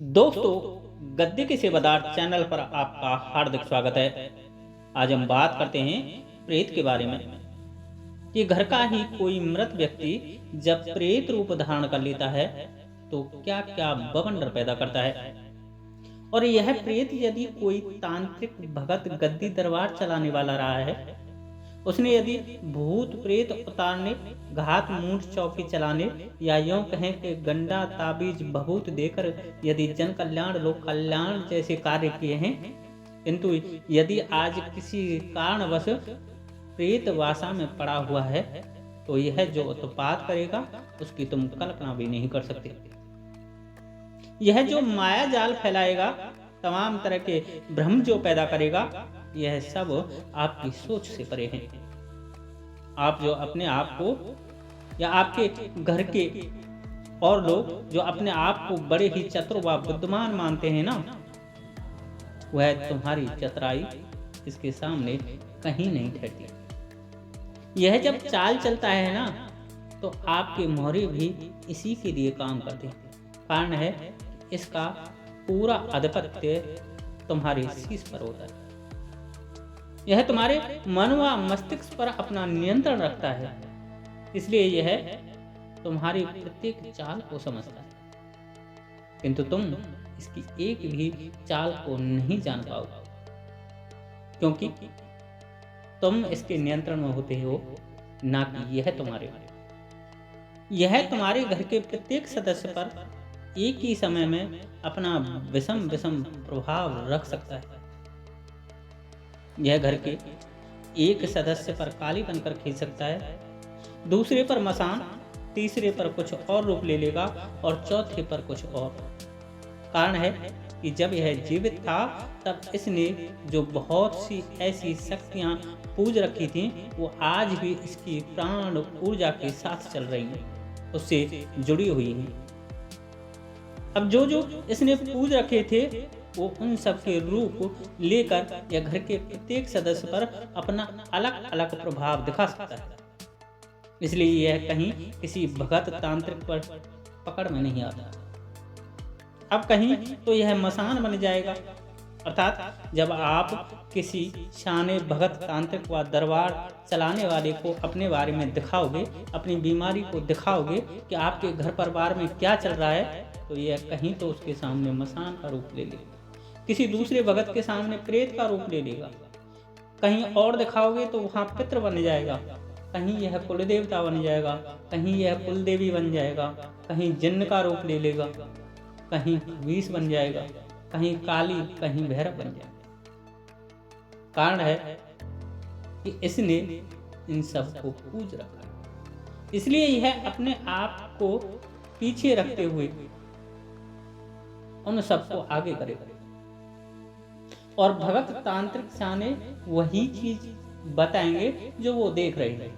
दोस्तों, गद्दी के सेवादार चैनल पर आपका हार्दिक स्वागत है। आज हम बात करते हैं प्रेत के बारे में कि घर का ही कोई मृत व्यक्ति जब प्रेत रूप धारण कर लेता है तो क्या क्या बवंडर पैदा करता है। और यह प्रेत यदि कोई तांत्रिक भगत गद्दी दरबार चलाने वाला रहा है, उसने यदि भूत प्रेत उतारने, घात मूठ चौकी चलाने या यूं कहें कि गंडा ताबीज भभूत देकर यदि जन कल्याण लोक कल्याण जैसे कार्य किए हैं, किंतु यदि आज किसी कारणवश प्रेत वासा में पड़ा हुआ है तो यह जो उत्पात करेगा उसकी तुम कल्पना भी नहीं कर सकते। यह जो माया जाल फैलाएगा, तमाम तरह के भ्रम जो पैदा करेगा, यह सब आपकी सोच से परे हैं। आप जो अपने आप को या आपके घर के और लोग जो अपने आप को बड़े ही चतुर व बुद्धिमान मानते हैं ना, वह तुम्हारी चतुराई इसके सामने कहीं नहीं ठहरती। यह जब चाल चलता है ना, तो आपके मोहरे भी इसी के लिए काम करते हैं। कारण है इसका पूरा आधिपत्य तुम्हारे शीश पर होता है। यह तुम्हारे मन व मस्तिष्क पर अपना नियंत्रण रखता है, इसलिए यह तुम्हारी प्रत्येक चाल को समझता है, किंतु तुम इसकी एक भी चाल को नहीं जान पाओगे, क्योंकि तुम इसके नियंत्रण में होते हो, ना कि यह तुम्हारे। यह तुम्हारे घर के प्रत्येक सदस्य पर एक ही समय में अपना विषम विषम प्रभाव रख सकता है। यह घर के एक सदस्य पर काली बनकर खींच सकता है, दूसरे पर मसान, तीसरे पर कुछ और रूप ले लेगा और चौथे पर कुछ और। कारण है कि जब यह जीवित था तब इसने जो बहुत सी ऐसी शक्तियां पूज रखी थी, वो आज भी इसकी प्राण ऊर्जा के साथ चल रही हैं, उससे जुड़ी हुई हैं। अब जो जो इसने पूज रखे थे वो उन सब के रूप लेकर या घर के प्रत्येक सदस्य पर अपना अलग अलग प्रभाव दिखा सकता है। इसलिए यह कहीं किसी भगत तांत्रिक पर पकड़ में नहीं आता। अब कहीं तो यह मसान बन जाएगा, अर्थात जब आप किसी शाने भगत तांत्रिक व दरबार चलाने वाले को अपने बारे में दिखाओगे, अपनी बीमारी को दिखाओगे कि आपके घर परिवार में क्या चल रहा है, तो यह कहीं तो उसके सामने मसान का रूप ले लेगा, किसी दूसरे भगत के सामने प्रेत का रूप ले लेगा, कहीं और दिखाओगे तो वहाँ पितृ बन जाएगा, कहीं यह कुल देवता बन जाएगा, कहीं यह कुल देवी बन जाएगा, कहीं जिन्न का रूप ले लेगा, कहीं विष बन जाएगा, कहीं काली, कहीं भैरव बन जाएगा। कारण है कि इसने इन सब को पूज रखा, इसलिए यह अपने आप को पीछे रखते हुए उन सबको आगे करेगा। और भगत तांत्रिक शाने वही चीज बताएंगे जो वो देख रहे हैं।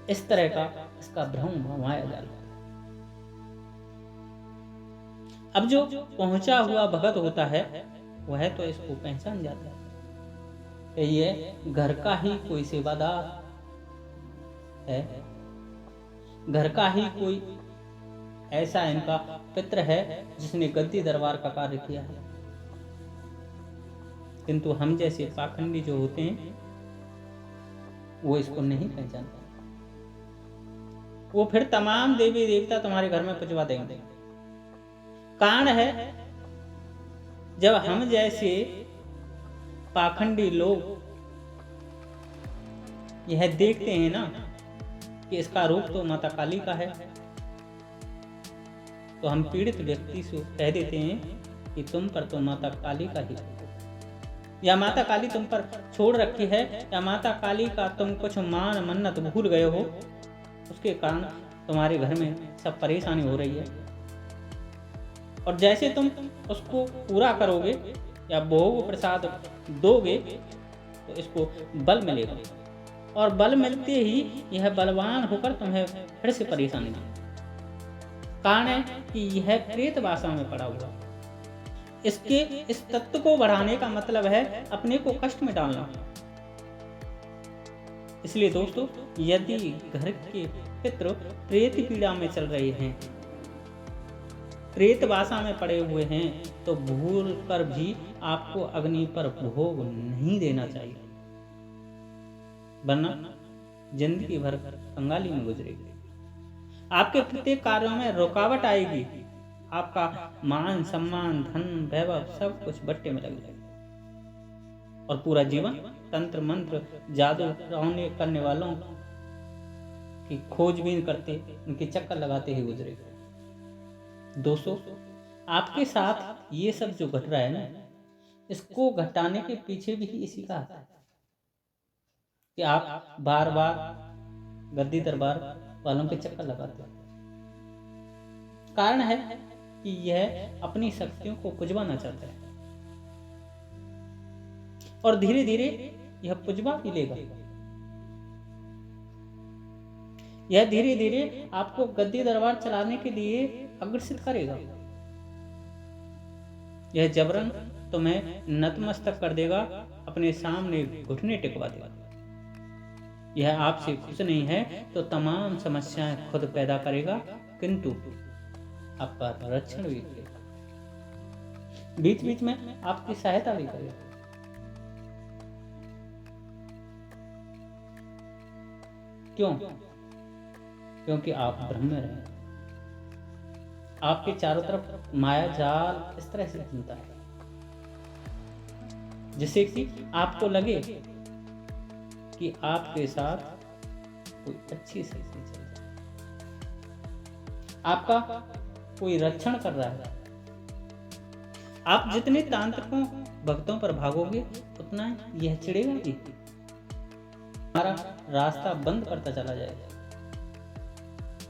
इस तरह का इसका भ्रम भमाया जाता है। अब जो पहुंचा हुआ भगत होता है वह तो इसको पहचान जाता है कि ये घर का ही कोई सेवादार है, घर का ही कोई ऐसा इनका पितृ है जिसने गद्दी दरबार का कार्य किया है। किंतु हम जैसे पाखंडी जो होते हैं वो इसको नहीं पहचानते, वो फिर तमाम देवी देवता तुम्हारे घर में पुजवा देंगे। कारण है जब हम जैसे पाखंडी लोग यह देखते हैं ना कि इसका रूप तो माता काली का है, तो हम पीड़ित व्यक्ति से कह देते हैं कि तुम पर तो माता काली का ही, या माता काली तुम पर छोड़ रखी है, या माता काली का तुम कुछ मान मन्नत भूल गए हो, उसके कारण तुम्हारे घर में सब परेशानी हो रही है। और जैसे तुम उसको पूरा करोगे या भोग प्रसाद दोगे तो इसको बल मिलेगा, और बल मिलते ही यह बलवान होकर तुम्हें फिर से परेशानी देगा। कारण है कि यह प्रेत वासा में पड़ा हुआ, इसके इस तत्व को बढ़ाने का मतलब है अपने को कष्ट में डालना। इसलिए दोस्तों, यदि घर के पितृ प्रेत पीड़ा में चल रहे हैं प्रेत वासा में पड़े हुए हैं तो भूल कर भी आपको अग्नि पर भोग नहीं देना चाहिए, वरना जिंदगी भर कंगाली में गुजरेगी। आपके प्रत्येक कार्यों में रुकावट आएगी। आपका मान सम्मान धन वैभव सब कुछ बट्टे में लग जाएगा और पूरा जीवन तंत्र मंत्र जादू टोने करने वालों की खोजबीन करते, उनके चक्कर लगाते ही गुजरेगा। दोस्तों, आपके साथ ये सब जो घट रहा है ना, इसको घटाने के पीछे भी इसी का हाथ है कि आप बार बार गद्दी दरबार वालों के चक्कर लगाते हो। कारण है कि यह अपनी शक्तियों को पुजवाना चाहता है और धीरे धीरे यह पुजवा भी लेगा। यह धीरे धीरे आपको गद्दी दरबार चलाने के लिए अग्रसित करेगा। यह जबरन तुम्हें नतमस्तक कर देगा, अपने सामने घुटने टिकवा देगा। यह आपसे खुश नहीं है तो तमाम समस्याएं खुद पैदा करेगा, किंतु आपका रक्षण भी करेगा, बीच बीच में आपकी सहायता भी करेगा। क्यों? क्योंकि आप ब्रह्म में हैं। आपके चारों तरफ माया जाल इस तरह से घूमता है जिससे कि आपको लगे कि आपके साथ कोई अच्छी स्थिति चल रही है, आपका कोई रक्षण कर रहा है। आप जितने तांत्रिकों भक्तों पर भागोगे उतना यह चिढ़ेगा भी, हमारा रास्ता बंद करता चला जाएगा।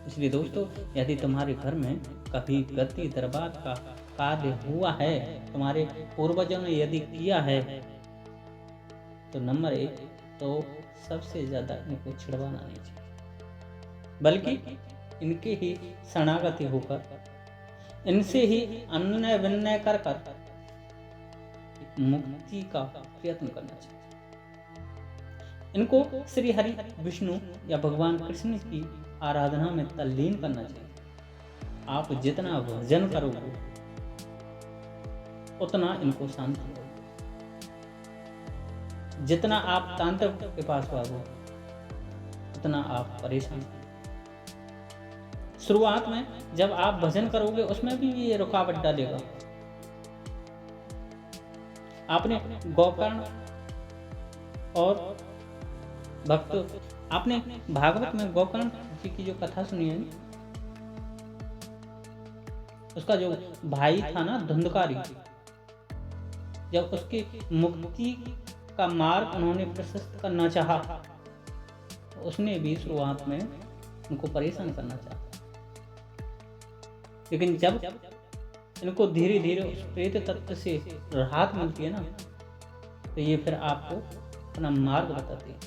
इसलिए दोस्तों, यदि तुम्हारे घर में कभी गद्दी दरबार का कार्य हुआ है, तुम्हारे पूर्वजों ने यदि किया है, तो नंबर 1 तो सबसे ज्यादा इनको छिड़वाना नहीं चाहिए, बल्कि इनके ही शरणागति होकर इनसे ही अन्य विनय कर मुक्ति का प्रयत्न करना चाहिए। इनको श्री हरि विष्णु या भगवान कृष्ण की आराधना में तल्लीन करना चाहिए। आप जितना भजन करोगे उतना इनको शांति होगी, जितना आप तांत्रिक के पास भागोगे उतना आप परेशान होंगे। शुरुआत में जब आप भजन करोगे उसमें भी ये रुकावट डालेगा। आपने गोकर्ण और भक्त, आपने भागवत में गोकर्ण जी की जो कथा सुनी है, उसका जो भाई था ना धुंधकारी, जब उसकी मुक्ति का मार्ग उन्होंने प्रशस्त करना चाहा, तो उसने भी शुरुआत में उनको परेशान करना चाहा, लेकिन जब इनको धीरे धीरे उस प्रेत तत्व से राहत मिलती है ना, तो ये फिर आपको अपना मार्ग बताते हैं।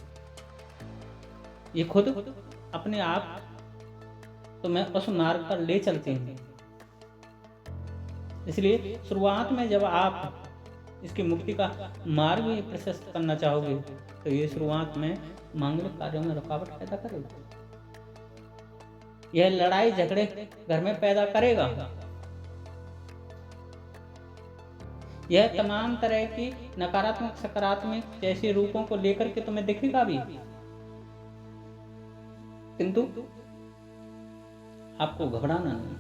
ये खुद अपने आप तुम्हें उस मार्ग पर ले चलते हैं। इसलिए शुरुआत में जब आप इसकी मुक्ति का मार्ग भी प्रशस्त करना चाहोगे, तो ये शुरुआत में मांगलिक कार्यों में रुकावट पैदा करेगा। यह लड़ाई झगड़े घर में पैदा करेगा। यह तमाम तरह की नकारात्मक सकारात्मक जैसे रूपों को लेकर के तुम्हें दिखेगा भी, किंतु आपको घबराना नहीं।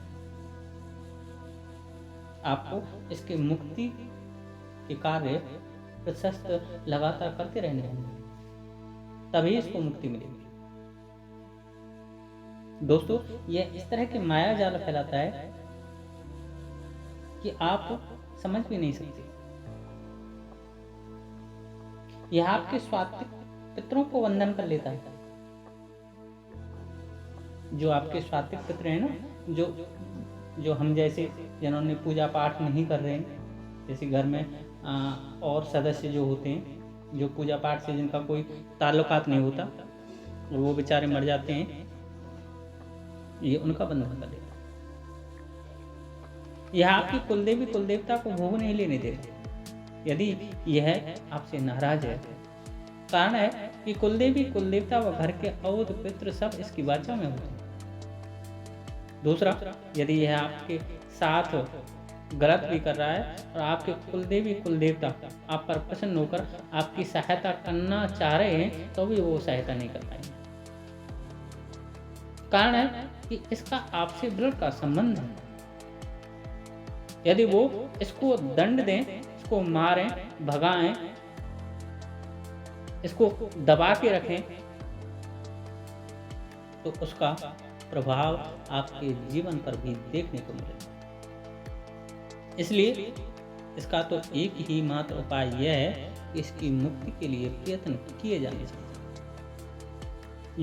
आपको इसके मुक्ति के कार्य प्रशस्त लगातार करते रहने होंगे, तभी इसको मुक्ति मिलेगी। दोस्तों, यह इस तरह की माया जाल फैलाता है कि आप समझ भी नहीं सकते। यह आपके स्वात्विक पितरों को वंदन कर लेता है। जो आपके स्वात्विक पितर हैं ना, जो हम जैसे जिन्होंने पूजा पाठ नहीं कर रहे हैं, जैसे घर में और सदस्य जो होते हैं जो पूजा पाठ से जिनका कोई ताल्लुकात नहीं होता और वो बेचारे मर जाते हैं, ये उनका बंधन कर देता है। यह आपकी कुलदेवी कुलदेवता को भोग नहीं लेने देते यदि यह आपसे नाराज है। कारण है कि कुलदेवी कुलदेवता व घर के औद पितृ सब इसकी वाचा में होते हैं। दूसरा, यदि यह आपके साथ गलत भी कर रहा है और आपके कुलदेवी कुलदेवता आप पर प्रसन्न होकर आपकी सहायता करना चाह रहे हैं तो भी वो सहायता नहीं कर पाएंगे। कारण है कि इसका आपसे दृढ़ का संबंध है। यदि वो इसको दंड दें, इसको मारें, भगाएं, इसको दबा के रखें, तो उसका प्रभाव आपके जीवन पर भी देखने को मिलेगा। इसलिए इसका तो एक ही मात्र उपाय यह है कि इसकी मुक्ति के लिए प्रयत्न किए जाने चाहिए,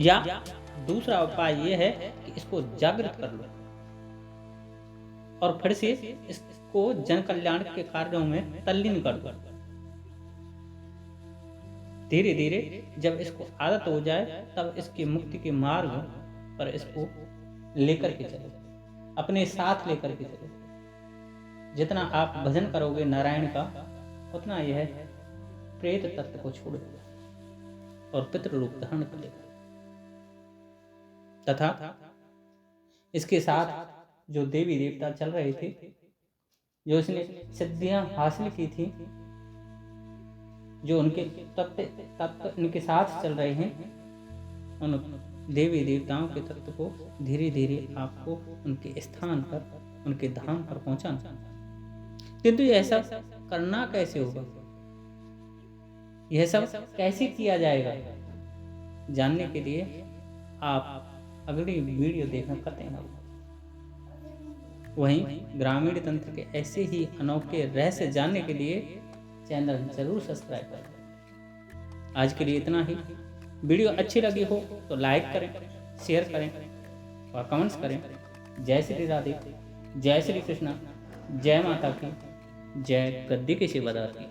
या दूसरा उपाय यह है कि इसको जागृत कर लो और फिर से इसको जन कल्याण के कार्यों में तल्लीन कर दो। धीरे धीरे जब इसको आदत हो जाए तब इसकी मुक्ति के मार्ग पर इसको लेकर के चलो, अपने साथ लेकर के चलो। जितना आप भजन करोगे नारायण का, उतना यह प्रेत तत्व को छोड़ देगा और पितृ रूप धारण कर लेगा। तथा इसके साथ जो देवी देवता चल रहे थे, जो इसने सिद्धियां हासिल की थी, जो उनके तत्व इनके साथ चल रहे हैं, उन देवी देवताओं के तत्व को धीरे धीरे आपको उनके स्थान पर, उनके धाम पर पहुंचाना। किंतु यह सब करना कैसे होगा, यह सब कैसे किया जाएगा, जानने के लिए आप अगली वीडियो देखना करते हैं। वहीं ग्रामीण तंत्र के ऐसे ही अनोखे रहस्य जानने के लिए चैनल जरूर सब्सक्राइब करें। आज के लिए इतना ही। वीडियो अच्छी लगी हो तो लाइक करें, शेयर करें और कमेंट्स करें। जय श्री राधे, जय श्री कृष्णा, जय माता की, जय गद्दी के सेवादार की।